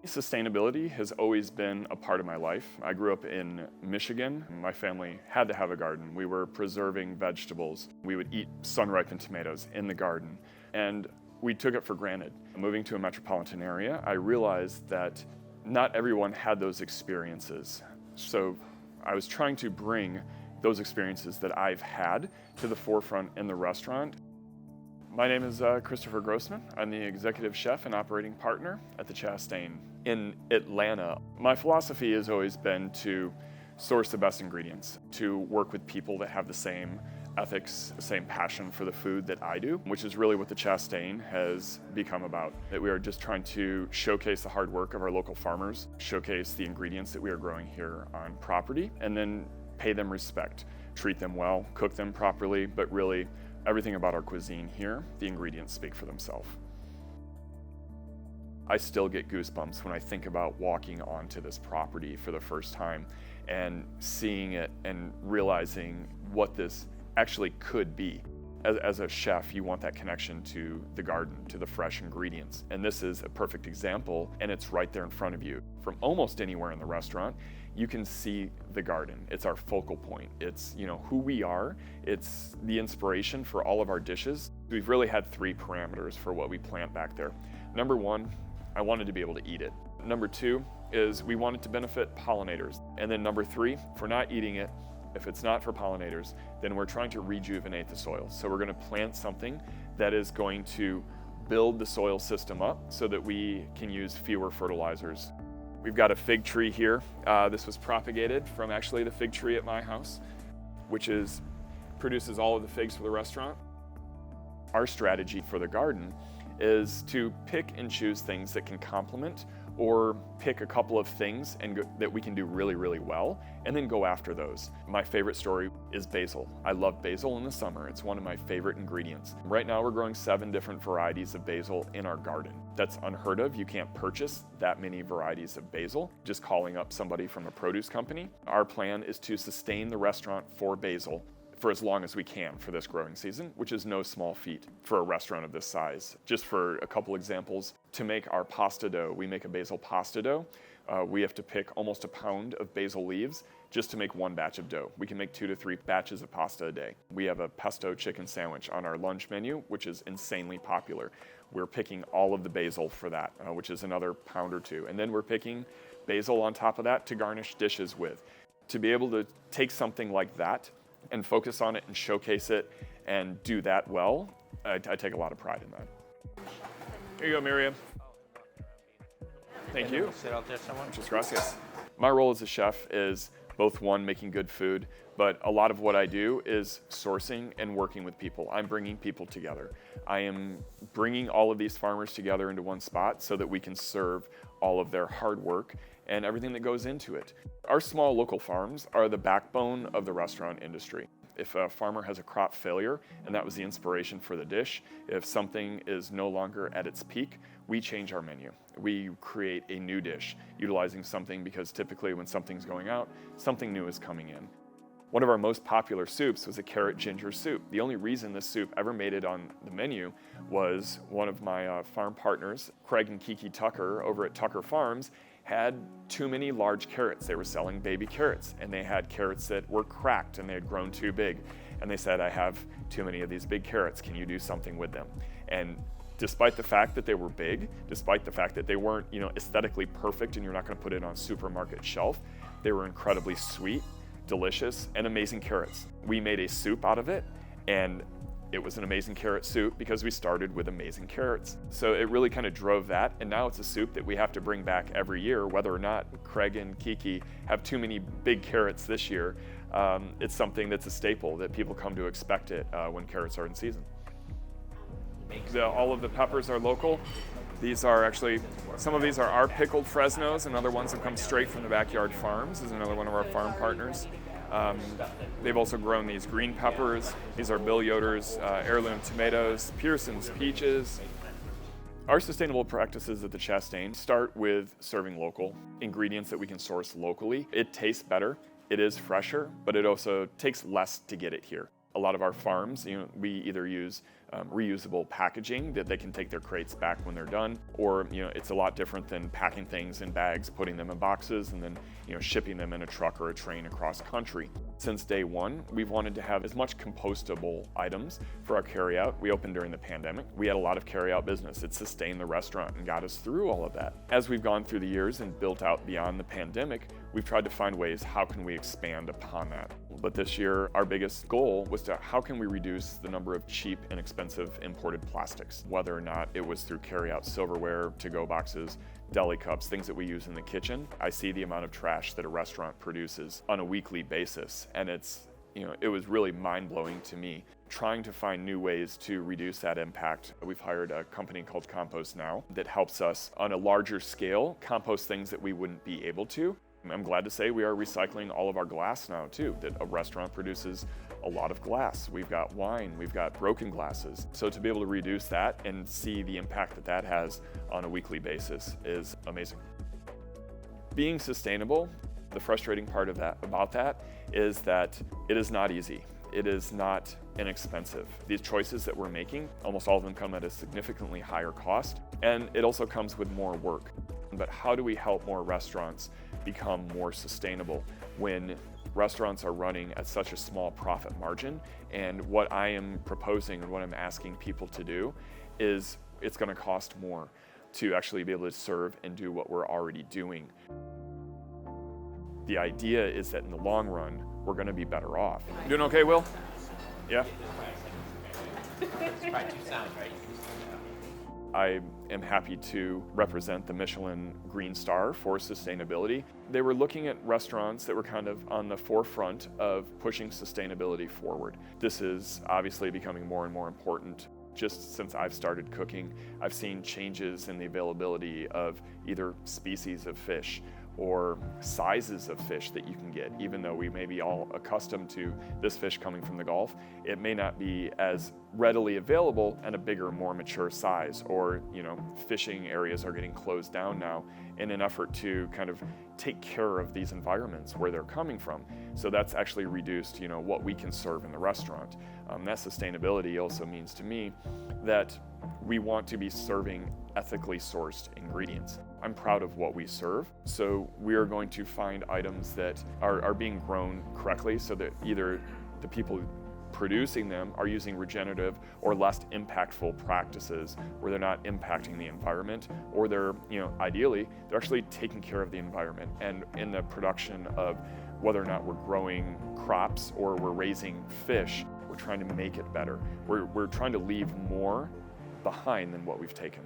Sustainability has always been a part of my life. I grew up in Michigan. My family had to have a garden. We were preserving vegetables. We would eat sun-ripened tomatoes in the garden, and we took it for granted. Moving to a metropolitan area, I realized that not everyone had those experiences. So I was trying to bring those experiences that I've had to the forefront in the restaurant. My name is Christopher Grossman. I'm the executive chef and operating partner at the Chastain in Atlanta. My philosophy has always been to source the best ingredients, to work with people that have the same ethics, the same passion for the food that I do, which is really what the Chastain has become about. That we are just trying to showcase the hard work of our local farmers, showcase the ingredients that we are growing here on property, and then pay them respect, treat them well, cook them properly, but really everything about our cuisine here, the ingredients speak for themselves. I still get goosebumps when I think about walking onto this property for the first time and seeing it and realizing what this actually could be. As a chef, you want that connection to the garden, to the fresh ingredients. And this is a perfect example, and it's right there in front of you. From almost anywhere in the restaurant, you can see the garden. It's our focal point. It's, who we are. It's the inspiration for all of our dishes. We've really had 3 parameters for what we plant back there. Number 1, I wanted to be able to eat it. Number 2 is we wanted to benefit pollinators. And then number 3, if we're not eating it, if it's not for pollinators, then we're trying to rejuvenate the soil. So we're going to plant something that is going to build the soil system up so that we can use fewer fertilizers. We've got a fig tree here. This was propagated from actually the fig tree at my house, which produces all of the figs for the restaurant. Our strategy for the garden is to pick and choose things that can complement, or pick a couple of things that we can do really, really well, and then go after those. My favorite story is basil. I love basil in the summer. It's one of my favorite ingredients. Right now we're growing 7 different varieties of basil in our garden. That's unheard of. You can't purchase that many varieties of basil just calling up somebody from a produce company. Our plan is to sustain the restaurant for basil for as long as we can for this growing season, which is no small feat for a restaurant of this size. Just for a couple examples, to make our pasta dough, we make a basil pasta dough. We have to pick almost a pound of basil leaves just to make 1 batch of dough. We can make 2 to 3 batches of pasta a day. We have a pesto chicken sandwich on our lunch menu, which is insanely popular. We're picking all of the basil for that, which is another pound or 2. And then we're picking basil on top of that to garnish dishes with. To be able to take something like that and focus on it and showcase it and do that well, I take a lot of pride in that. Here you go, Miriam. Thank you. Sit out there somewhere. Muchas gracias. My role as a chef is both making good food, but a lot of what I do is sourcing and working with people. I'm bringing people together. I am bringing all of these farmers together into one spot so that we can serve all of their hard work and everything that goes into it. Our small local farms are the backbone of the restaurant industry. If a farmer has a crop failure, and that was the inspiration for the dish, if something is no longer at its peak, we change our menu. We create a new dish, utilizing something, because typically when something's going out, something new is coming in. One of our most popular soups was a carrot ginger soup. The only reason this soup ever made it on the menu was one of my farm partners, Craig and Kiki Tucker over at Tucker Farms, had too many large carrots. They were selling baby carrots, and they had carrots that were cracked and they had grown too big. And they said, I have too many of these big carrots. Can you do something with them? And despite the fact that they were big, despite the fact that they weren't, aesthetically perfect and you're not going to put it on a supermarket shelf, they were incredibly sweet, delicious, and amazing carrots. We made a soup out of it, and it was an amazing carrot soup because we started with amazing carrots. So it really kind of drove that, and now it's a soup that we have to bring back every year, whether or not Craig and Kiki have too many big carrots this year. It's something that's a staple that people come to expect it when carrots are in season. All of the peppers are local. These are actually, some of these are our pickled Fresnos, and other ones have come straight from the Backyard Farms, is another one of our farm partners. They've also grown these green peppers. These are Bill Yoder's heirloom tomatoes, Pearson's peaches. Our sustainable practices at the Chastain start with serving local ingredients that we can source locally. It tastes better, it is fresher, but it also takes less to get it here. A lot of our farms, we either use reusable packaging that they can take their crates back when they're done. Or, it's a lot different than packing things in bags, putting them in boxes, and then, shipping them in a truck or a train across country. Since day one, we've wanted to have as much compostable items for our carryout. We opened during the pandemic. We had a lot of carryout business. It sustained the restaurant and got us through all of that. As we've gone through the years and built out beyond the pandemic, we've tried to find ways, how can we expand upon that? But this year, our biggest goal was how can we reduce the number of cheap and expensive imported plastics, whether or not it was through carryout silverware, to-go boxes, deli cups, things that we use in the kitchen. I see the amount of trash that a restaurant produces on a weekly basis, and it was really mind-blowing to me. Trying to find new ways to reduce that impact. We've hired a company called Compost Now that helps us on a larger scale compost things that we wouldn't be able to. I'm glad to say we are recycling all of our glass now too, that a restaurant produces a lot of glass. We've got wine, we've got broken glasses. So to be able to reduce that and see the impact that that has on a weekly basis is amazing. Being sustainable, the frustrating part about that is that it is not easy. It is not inexpensive. These choices that we're making, almost all of them come at a significantly higher cost, and it also comes with more work. But how do we help more restaurants become more sustainable when restaurants are running at such a small profit margin? And what I am proposing and what I'm asking people to do is it's going to cost more to actually be able to serve and do what we're already doing. The idea is that in the long run, we're going to be better off. Doing okay, Will? Yeah? It's probably 2 sounds, right? I am happy to represent the MICHELIN Green Star for sustainability. They were looking at restaurants that were kind of on the forefront of pushing sustainability forward. This is obviously becoming more and more important. Just since I've started cooking, I've seen changes in the availability of either species of fish or sizes of fish that you can get. Even though we may be all accustomed to this fish coming from the Gulf, it may not be as readily available in a bigger, more mature size. Or, fishing areas are getting closed down now in an effort to kind of take care of these environments where they're coming from. So that's actually reduced, what we can serve in the restaurant. That sustainability also means to me that we want to be serving ethically sourced ingredients. I'm proud of what we serve, so we are going to find items that are being grown correctly so that either the people producing them are using regenerative or less impactful practices where they're not impacting the environment, or they're, ideally, they're actually taking care of the environment. And in the production of whether or not we're growing crops or we're raising fish, we're trying to make it better. We're trying to leave more behind than what we've taken.